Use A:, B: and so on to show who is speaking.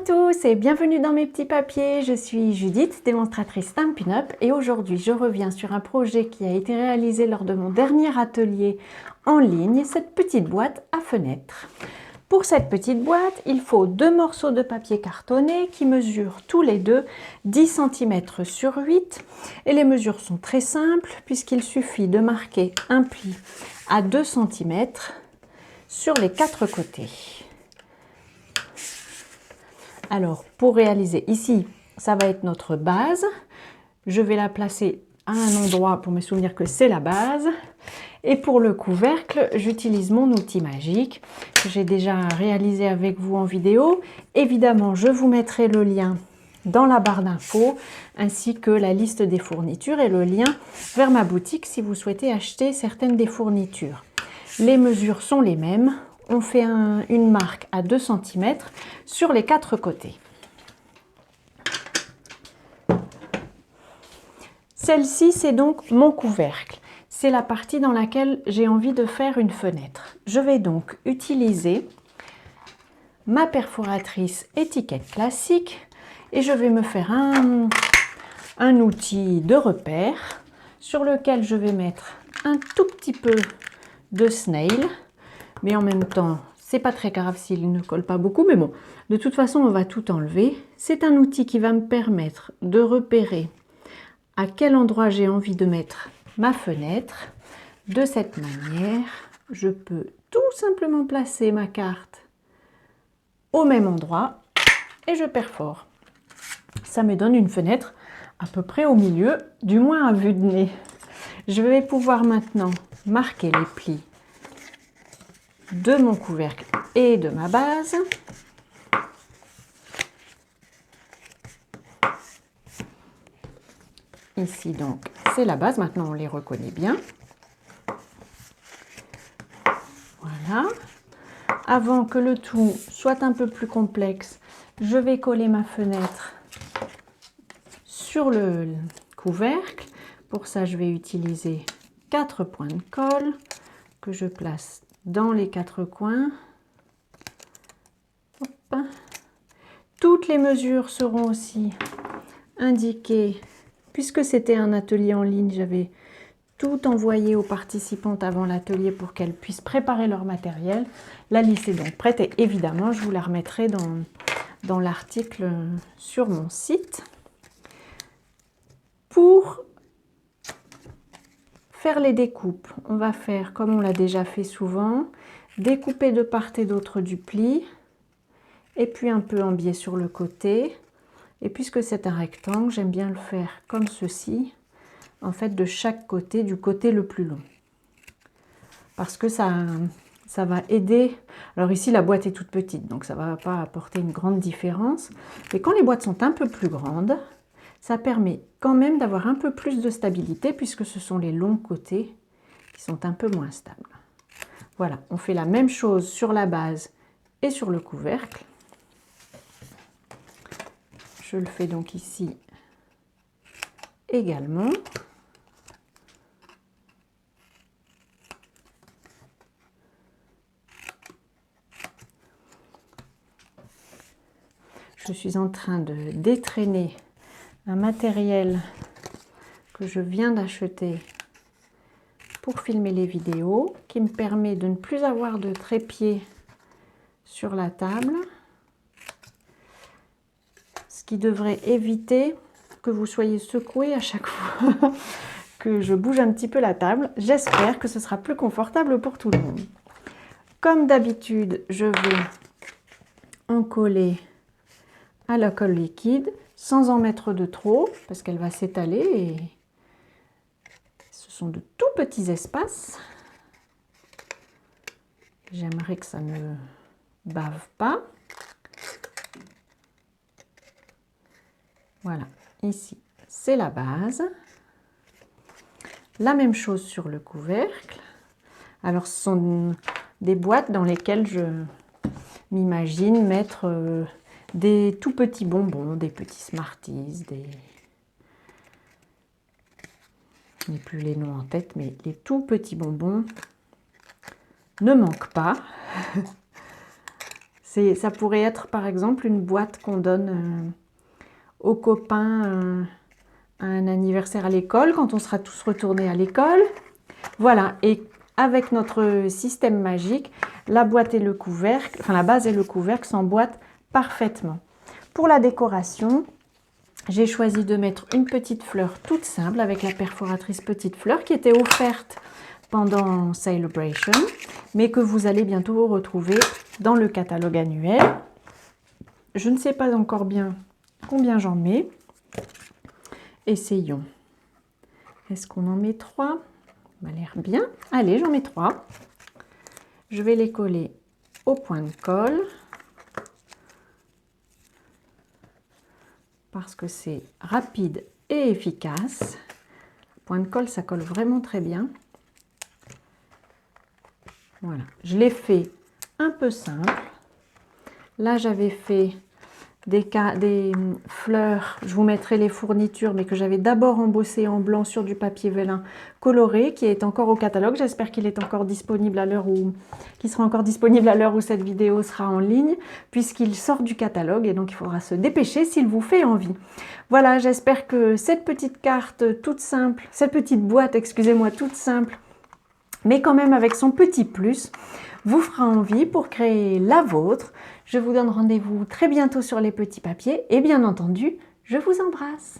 A: tous et bienvenue dans mes petits papiers, je suis Judith, démonstratrice Stampin' Up et aujourd'hui je reviens sur un projet qui a été réalisé lors de mon dernier atelier en ligne, cette petite boîte à fenêtres. Pour cette petite boîte, il faut deux morceaux de papier cartonné qui mesurent tous les deux 10 cm sur 8 et les mesures sont très simples puisqu'il suffit de marquer un pli à 2 cm sur les quatre côtés. Alors, pour réaliser ici, ça va être notre base. Je vais la placer à un endroit pour me souvenir que c'est la base. Et pour le couvercle, j'utilise mon outil magique que j'ai déjà réalisé avec vous en vidéo. Évidemment, je vous mettrai le lien dans la barre d'infos, ainsi que la liste des fournitures et le lien vers ma boutique si vous souhaitez acheter certaines des fournitures. Les mesures sont les mêmes. On fait une marque à 2 cm sur les quatre côtés. Celle-ci, c'est donc mon couvercle. C'est la partie dans laquelle j'ai envie de faire une fenêtre. Je vais donc utiliser ma perforatrice étiquette classique et je vais me faire un outil de repère sur lequel je vais mettre un tout petit peu de snail. Mais en même temps, c'est pas très grave s'il ne colle pas beaucoup, mais bon, de toute façon, on va tout enlever. C'est un outil qui va me permettre de repérer à quel endroit j'ai envie de mettre ma fenêtre. De cette manière, je peux tout simplement placer ma carte au même endroit et je perfore. Ça me donne une fenêtre à peu près au milieu, du moins à vue de nez. Je vais pouvoir maintenant marquer les plis de mon couvercle et de ma base. Ici donc c'est la base, maintenant on les reconnaît bien. Voilà. Avant que le tout soit un peu plus complexe, je vais coller ma fenêtre sur le couvercle. Pour ça je vais utiliser 4 points de colle que je place dans les quatre coins. Hop. Toutes les mesures seront aussi indiquées. Puisque c'était un atelier en ligne, j'avais tout envoyé aux participantes avant l'atelier pour qu'elles puissent préparer leur matériel. La liste est donc prête et évidemment, je vous la remettrai dans l'article sur mon site. Pour faire les découpes, on va faire comme on l'a déjà fait souvent, découper de part et d'autre du pli et puis un peu en biais sur le côté. Et puisque c'est un rectangle, j'aime bien le faire comme ceci, en fait de chaque côté, du côté le plus long. Parce que ça va aider. Alors ici la boîte est toute petite, donc ça ne va pas apporter une grande différence. Mais quand les boîtes sont un peu plus grandes, ça permet quand même d'avoir un peu plus de stabilité puisque ce sont les longs côtés qui sont un peu moins stables. Voilà, on fait la même chose sur la base et sur le couvercle. Je le fais donc ici également. Je suis en train de détraîner un matériel que je viens d'acheter pour filmer les vidéos, qui me permet de ne plus avoir de trépied sur la table, ce qui devrait éviter que vous soyez secoué à chaque fois que je bouge un petit peu la table. J'espère que ce sera plus confortable pour tout le monde. Comme d'habitude, je vais en coller à la colle liquide sans en mettre de trop parce qu'elle va s'étaler et ce sont de tout petits espaces. J'aimerais que ça ne bave pas. Voilà, ici c'est la base. La même chose sur le couvercle. Alors ce sont des boîtes dans lesquelles je m'imagine mettre des tout petits bonbons, des petits Smarties, je n'ai plus les noms en tête, mais les tout petits bonbons ne manquent pas. Ça pourrait être par exemple une boîte qu'on donne aux copains à un anniversaire à l'école, quand on sera tous retournés à l'école. Voilà, et avec notre système magique, la boîte et le couvercle, enfin la base et le couvercle s'emboîtent parfaitement. Pour la décoration, j'ai choisi de mettre une petite fleur toute simple avec la perforatrice petite fleur qui était offerte pendant Celebration, mais que vous allez bientôt retrouver dans le catalogue annuel. Je ne sais pas encore bien combien j'en mets. Essayons. Est-ce qu'on en met 3? Ça m'a l'air bien. Allez, j'en mets 3. Je vais les coller au point de colle parce que c'est rapide et efficace. Le point de colle, ça colle vraiment très bien. Voilà, je l'ai fait un peu simple. Là, j'avais fait des fleurs, je vous mettrai les fournitures, mais que j'avais d'abord embossé en blanc sur du papier vélin coloré, qui est encore au catalogue. J'espère qu'il est encore disponible à l'heure où, qu'il sera encore disponible à l'heure où cette vidéo sera en ligne, puisqu'il sort du catalogue et donc il faudra se dépêcher s'il vous fait envie. Voilà, j'espère que cette petite carte toute simple, cette petite boîte, excusez-moi, toute simple, mais quand même avec son petit plus, vous fera envie pour créer la vôtre. Je vous donne rendez-vous très bientôt sur les petits papiers et bien entendu, je vous embrasse.